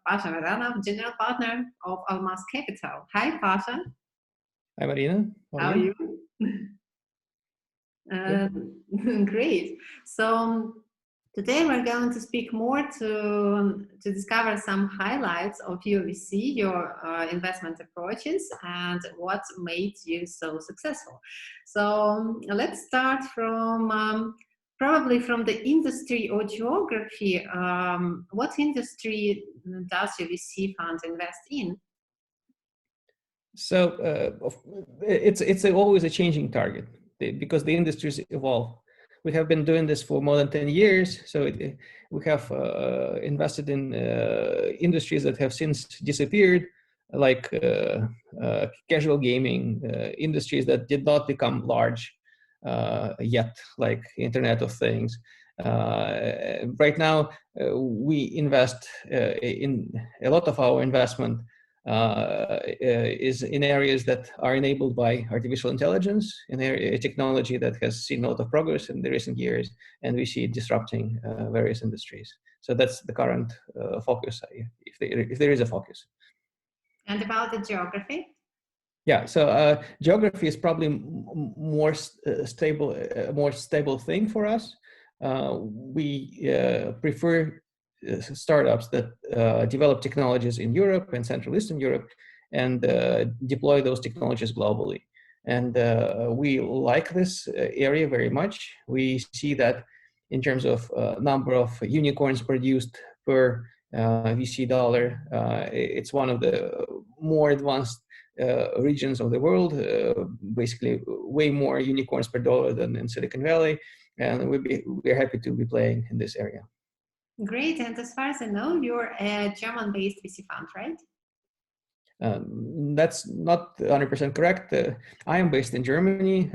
Pasha Bogdanov, General Partner of Almaz Capital. Hi, Pasha. Hi, Marina. How are you? Great. So today we're going to speak more to discover some highlights of UVC, your investment approaches, and what made you so successful. So let's start from probably from the industry or geography. What industry does UVC fund invest in? So it's always a changing target because the industries evolve. We have been doing this for more than 10 years. So we have invested in industries that have since disappeared, like casual gaming, industries that did not become large yet, like Internet of Things. Right now, we invest in a lot of our investment is in areas that are enabled by artificial intelligence, in a technology that has seen a lot of progress in the recent years, and we see it disrupting various industries. So that's the current focus, if there is a focus. And about the geography? Yeah, so geography is probably more stable, a more stable thing for us. We prefer startups that develop technologies in Europe and Central Eastern Europe and deploy those technologies globally. And we like this area very much. We see that in terms of number of unicorns produced per VC dollar, it's one of the more advanced regions of the world, basically way more unicorns per dollar than in Silicon Valley. And we're happy to be playing in this area. Great. And as far as I know, you're a German-based VC fund, right? That's not 100% correct. I am based in Germany.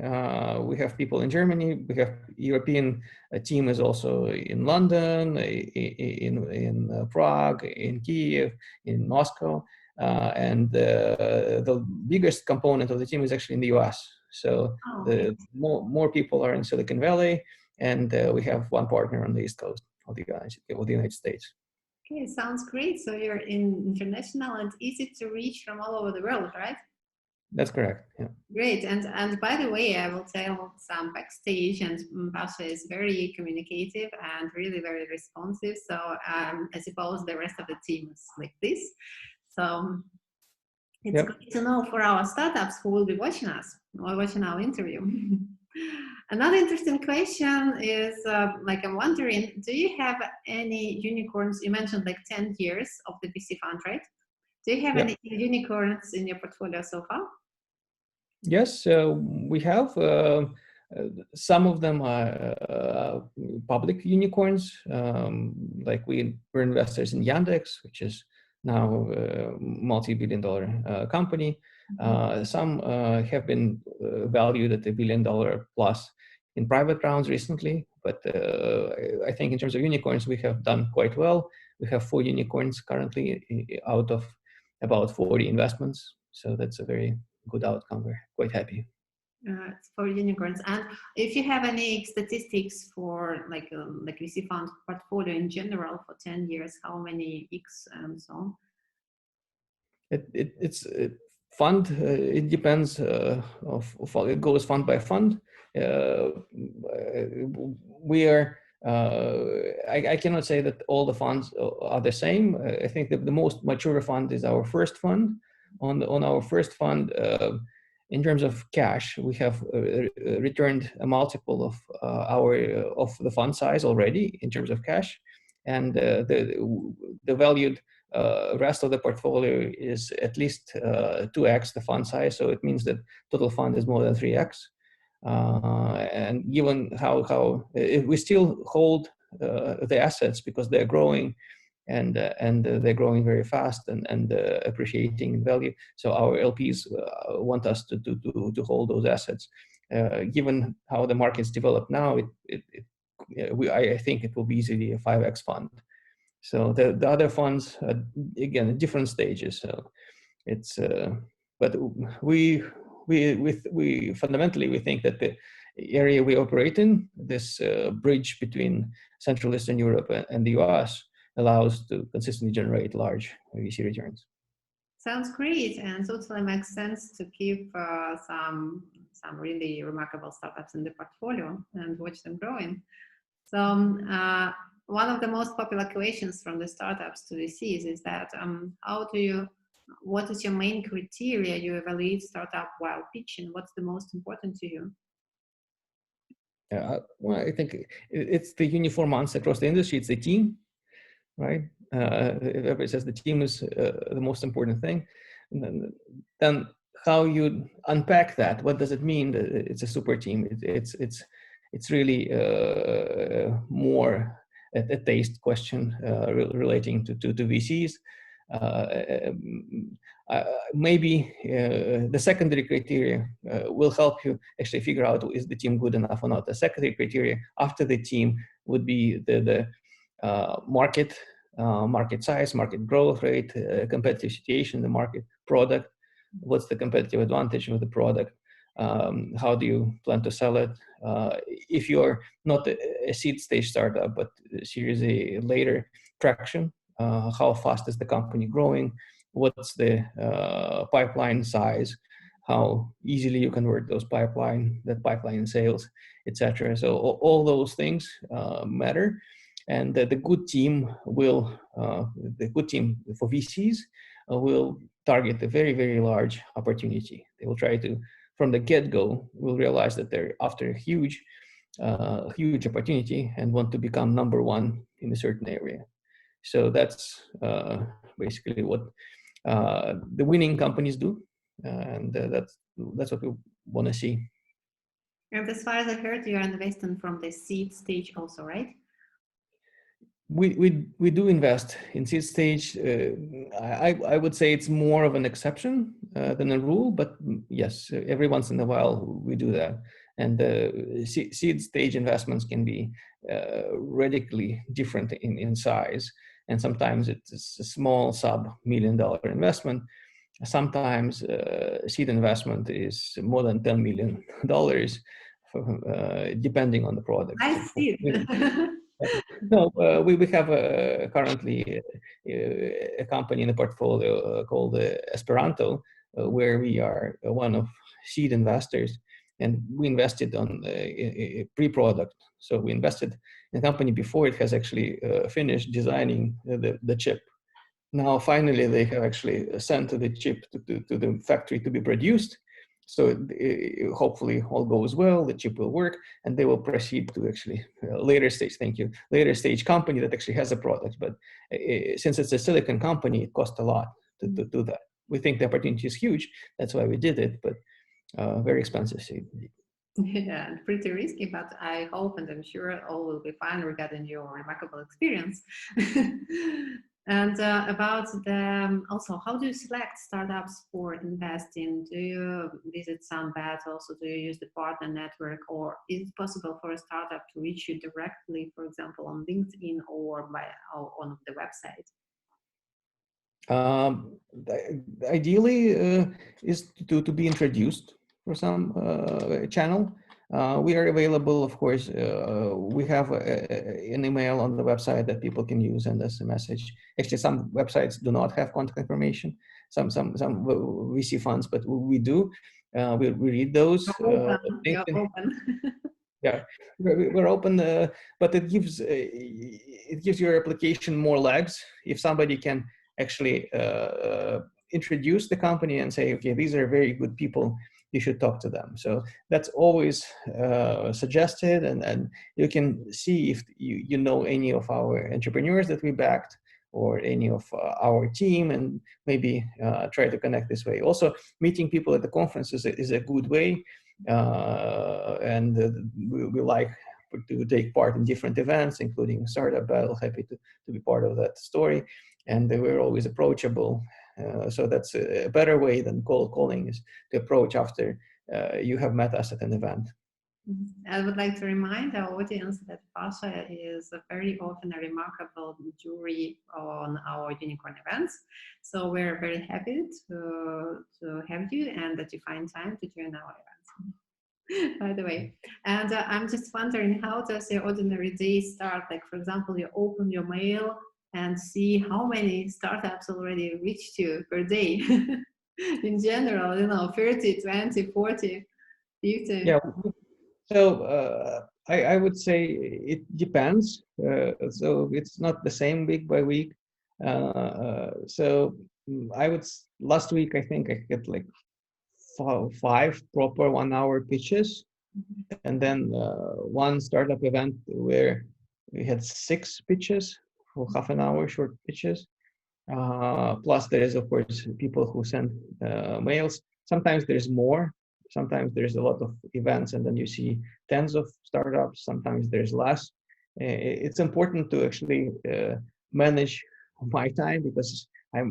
We have people in Germany. We have European team is also in London, in Prague, in Kiev, in Moscow. And the biggest component of the team is actually in the US. So more people are in Silicon Valley, and we have one partner on the East Coast of the United States. Okay, sounds great. So you're international and easy to reach from all over the world, right? That's correct. Yeah. Great. And by the way, I will tell some backstage, and Pasha is very communicative and really very responsive. So I suppose the rest of the team is like this. So it's good to know for our startups who will be watching us or watching our interview. Another interesting question is, I'm wondering, do you have any unicorns? You mentioned like 10 years of the VC fund, right? Do you have any unicorns in your portfolio so far? Yes, we have. Some of them are public unicorns. Like we're investors in Yandex, which is now a multi-billion-dollar company. Some have been valued at $1 billion plus in private rounds recently, but I think in terms of unicorns, we have done quite well. We have 4 unicorns currently out of about 40 investments, so that's a very good outcome. We're quite happy. For unicorns. And if you have any statistics for like VC fund portfolio in general for 10 years, how many X and so on? It's fund. It depends. It goes fund by fund. We are. I cannot say that all the funds are the same. I think that the most mature fund is our first fund. On our first fund, in terms of cash, we have returned a multiple of the fund size already in terms of cash, and the valued rest of the portfolio is at least 2x the fund size. So it means that total fund is more than 3x. And given how we still hold the assets because they're growing, and they're growing very fast and appreciating in value. So our LPs want us to hold those assets. Given how the markets develop now, I think it will be easily a 5x fund. So the other funds, again, at different stages. So it's, but we fundamentally, we think that the area we operate in, this bridge between Central Eastern Europe and the US, allows to consistently generate large VC returns. Sounds great, and totally makes sense to keep some really remarkable startups in the portfolio and watch them growing. So one of the most popular questions from the startups to VCs is that what is your main criteria you evaluate startup while pitching? What's the most important to you? Well, I think it's the uniform answer across the industry. It's the team, right? Everybody says the team is the most important thing. And then how you unpack that? What does it mean that it's a super team? It's really more a taste question relating to VCs. Maybe the secondary criteria will help you actually figure out, is the team good enough or not. The secondary criteria after the team would be the market size, market growth rate, competitive situation, the market, product, what's the competitive advantage of the product, how do you plan to sell it. If you're not a seed stage startup, but Series A later traction, how fast is the company growing, what's the pipeline size, how easily you convert that pipeline sales, etc. So all those things matter. And the good team for VCs will target a very, very large opportunity. They will try to, from the get-go, will realize that they're after a huge opportunity and want to become number one in a certain area. So that's basically what the winning companies do, and that's what we want to see. And as far as I heard, you are investing from the seed stage also, right? We do invest in seed stage. I would say it's more of an exception than a rule, but yes, every once in a while we do that. And seed stage investments can be radically different in size, and sometimes it's a small sub-$1 million investment. Sometimes seed investment is more than $10 million, depending on the product. I see. No, we have currently a company in the portfolio called Esperanto, where we are one of seed investors, and we invested on a pre-product. So we invested in a company before it has actually finished designing the chip. Now, finally, they have actually sent the chip to the factory to be produced. So hopefully all goes well, the chip will work, and they will proceed to actually later stage company that actually has a product. But since it's a silicon company, it costs a lot to do that. We think the opportunity is huge. That's why we did it, but very expensive seed. Yeah, pretty risky, but I hope and I'm sure all will be fine regarding your remarkable experience. And about also, how do you select startups for investing? Do you visit some bets? Also, do you use the partner network, or is it possible for a startup to reach you directly, for example, on LinkedIn or on the website? Ideally, is to be introduced for some channel. We are available, of course. We have an email on the website that people can use and as a message. Actually, some websites do not have contact information. Some VC funds, but we do. We read those. You're open. Yeah, we're open, but it gives your application more legs if somebody can actually introduce the company and say, okay, these are very good people, you should talk to them. So that's always suggested, and you can see if you know any of our entrepreneurs that we backed or any of our team, and maybe try to connect this way. Also, meeting people at the conferences is a good way, and we like to take part in different events, including Startup Battle. Happy to be part of that story, and we're always approachable. So that's a better way than calling, is to approach after you have met us at an event. I would like to remind our audience that Pasha is very often a remarkable jury on our Unicorn events. So we're very happy to have you and that you find time to join our events, by the way. And I'm just wondering, how does your ordinary day start? Like, for example, you open your mail and see how many startups already reached you per day. In general, 30, 20, 40, 50. Yeah. So I would say it depends. So it's not the same week by week. So last week I think I had like five proper 1 hour pitches, and then one startup event where we had 6 pitches for half an hour, short pitches. Plus, there is, of course, people who send mails. Sometimes there's more. Sometimes there's a lot of events, and then you see tens of startups. Sometimes there's less. It's important to actually manage my time, because I'm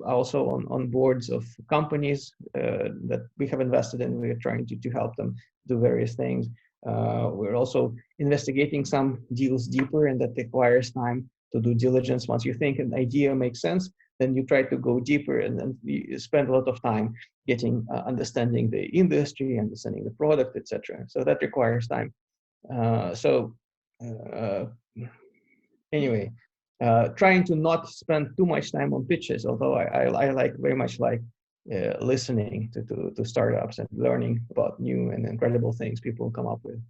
also on boards of companies that we have invested in. We're trying to help them do various things. We're also investigating some deals deeper, and that requires time to do diligence. Once you think an idea makes sense, then you try to go deeper, and then you spend a lot of time getting understanding the industry, understanding the product, etc. So that requires time. Anyway, trying to not spend too much time on pitches, although I like very much like listening to startups and learning about new and incredible things people come up with.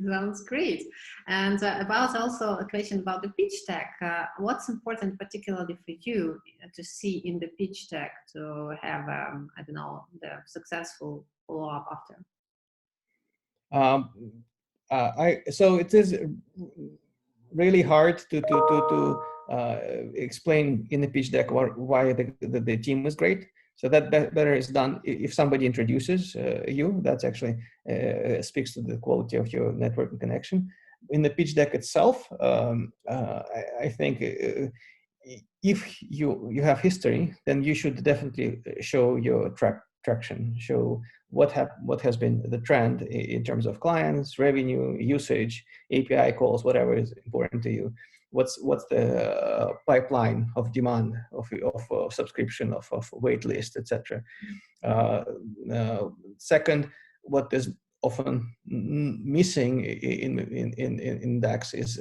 Sounds great. And about also a question about the pitch deck. What's important particularly for you to see in the pitch deck to have, I don't know, the successful follow-up after? So it is really hard to explain in the pitch deck why the team is great. So that better is done if somebody introduces you. That's actually speaks to the quality of your networking connection. In the pitch deck itself, I think if you have history, then you should definitely show your traction, show what has been the trend in terms of clients, revenue, usage, API calls, whatever is important to you. What's the pipeline of demand of subscription, of wait list, etc. Second, what is often missing in DAX is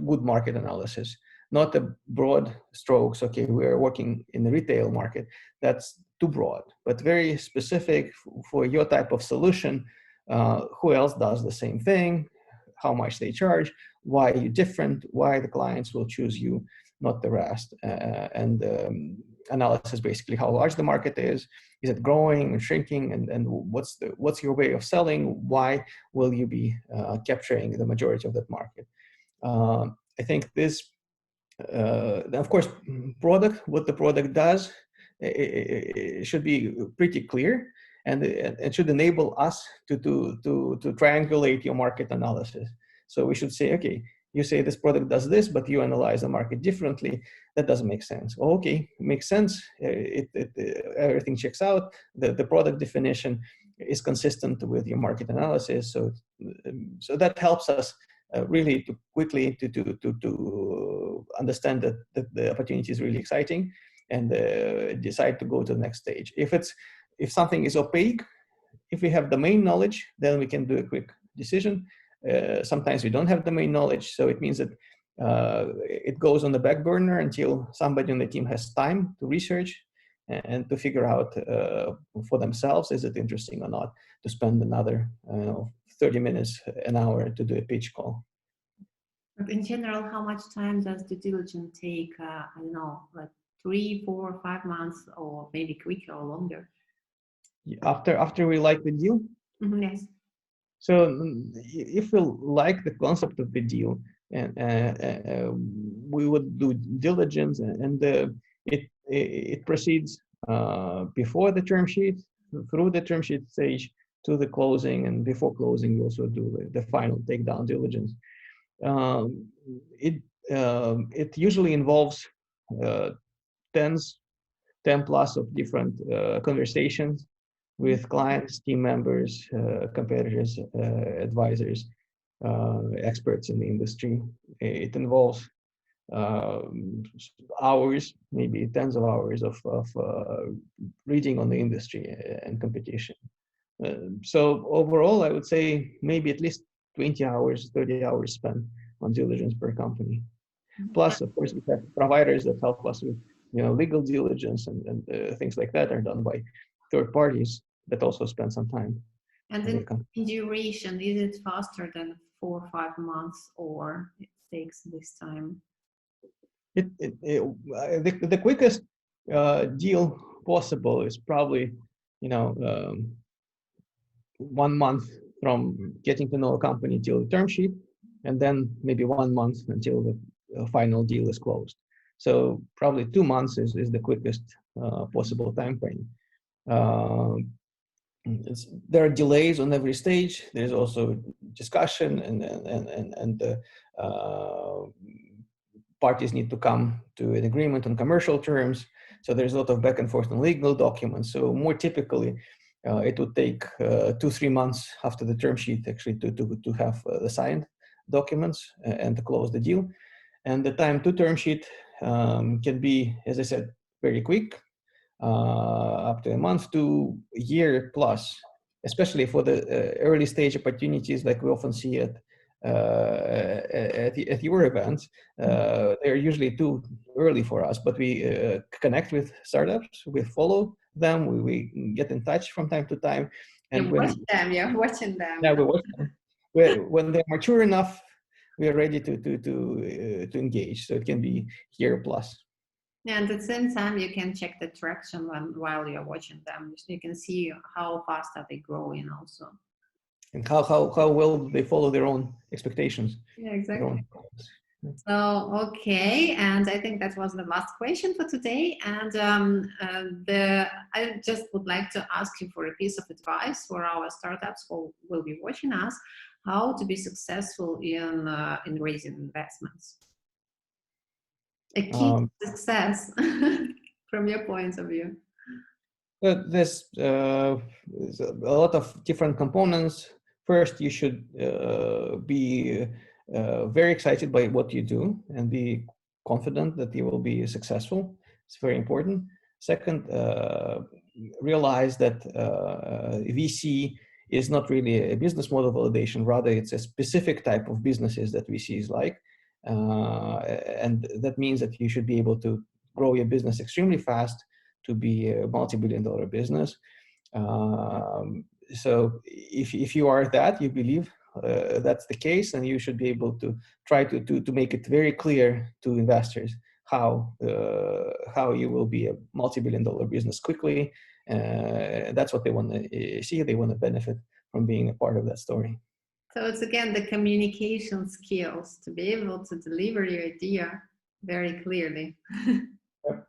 good market analysis, not a broad strokes. Okay, we're working in the retail market. That's too broad, but very specific for your type of solution. Who else does the same thing? How much they charge? Why are you different? Why the clients will choose you, not the rest? And analysis, basically, how large the market is it growing or shrinking, and what's your way of selling? Why will you be capturing the majority of that market? I think this, of course, what the product does, it should be pretty clear, and it should enable us to triangulate your market analysis. So we should say, okay, you say this product does this, but you analyze the market differently. That doesn't make sense. Oh, okay, makes sense. Everything checks out. The product definition is consistent with your market analysis. So that helps us really to quickly to understand that the opportunity is really exciting, and decide to go to the next stage. If something is opaque, if we have domain knowledge, then we can do a quick decision. Sometimes we don't have domain knowledge, so it means that it goes on the back burner until somebody on the team has time to research and to figure out for themselves, is it interesting or not, to spend another 30 minutes, an hour to do a pitch call. But in general, how much time does due diligence take? I don't know, like 3, 4, 5 months, or maybe quicker or longer? After we like the deal? Mm-hmm, yes. So if we like the concept of the deal, and we would do diligence, and it proceeds before the term sheet, through the term sheet stage, to the closing, and before closing we also do the final takedown diligence. It usually involves 10 plus of different conversations with clients, team members, competitors, advisors, experts in the industry. It involves hours, maybe tens of hours of reading on the industry and competition. So overall, I would say maybe at least 20 hours, 30 hours spent on diligence per company. Plus, of course, we have providers that help us with, legal diligence and things like that are done by third parties that also spend some time. And then in duration, is it faster than 4 or 5 months, or it takes this time? The quickest deal possible is probably, 1 month from getting to know a company till the term sheet, and then maybe 1 month until the final deal is closed. So probably 2 months is the quickest possible time frame. There are delays on every stage. There's also discussion, and parties need to come to an agreement on commercial terms. So there's a lot of back and forth on legal documents. So more typically, it would take 2-3 months after the term sheet actually to have the signed documents and to close the deal. And the time to term sheet can be, as I said, very quick, up to a month to a year plus, especially for the early stage opportunities like we often see at your events. They're usually too early for us, but we connect with startups, we follow them, we get in touch from time to time. And you're watching them. Yeah, we watch them. When they're mature enough, we are ready to engage. So it can be year plus. And at the same time, you can check the traction while you're watching them. You can see how fast are they growing also. And how well they follow their own expectations. Yeah, exactly. So, okay, and I think that was the last question for today. And I just would like to ask you for a piece of advice for our startups who will be watching us, how to be successful in raising investments. A key to success from your point of view. There's a lot of different components. First, you should be very excited by what you do and be confident that you will be successful. It's very important. Second, realize that VC is not really a business model validation. Rather, it's a specific type of businesses that VC is like. And that means that you should be able to grow your business extremely fast to be a multi-billion-dollar business. So if you are that, you believe that's the case, and you should be able to try to make it very clear to investors how you will be a multi-billion-dollar business quickly. That's what they want to see. They want to benefit from being a part of that story. So it's again the communication skills to be able to deliver your idea very clearly. Yep.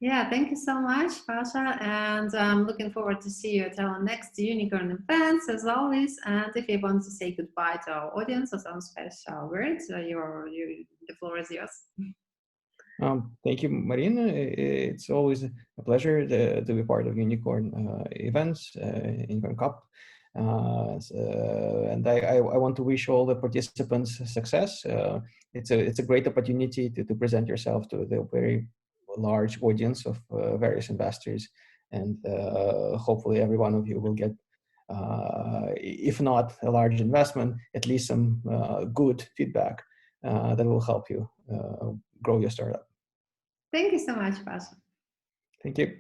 Yeah, thank you so much, Pasha, and I'm looking forward to see you at our next Unicorn.Events as always. And if you want to say goodbye to our audience or some special words, the floor is yours. Thank you, Marina. It's always a pleasure to be part of Unicorn events, Unicorn Cup. And I want to wish all the participants success. It's a great opportunity to present yourself to the very large audience of various investors, and hopefully every one of you will get, if not a large investment, at least some good feedback that will help you grow your startup. Thank you so much, Pasha. Thank you.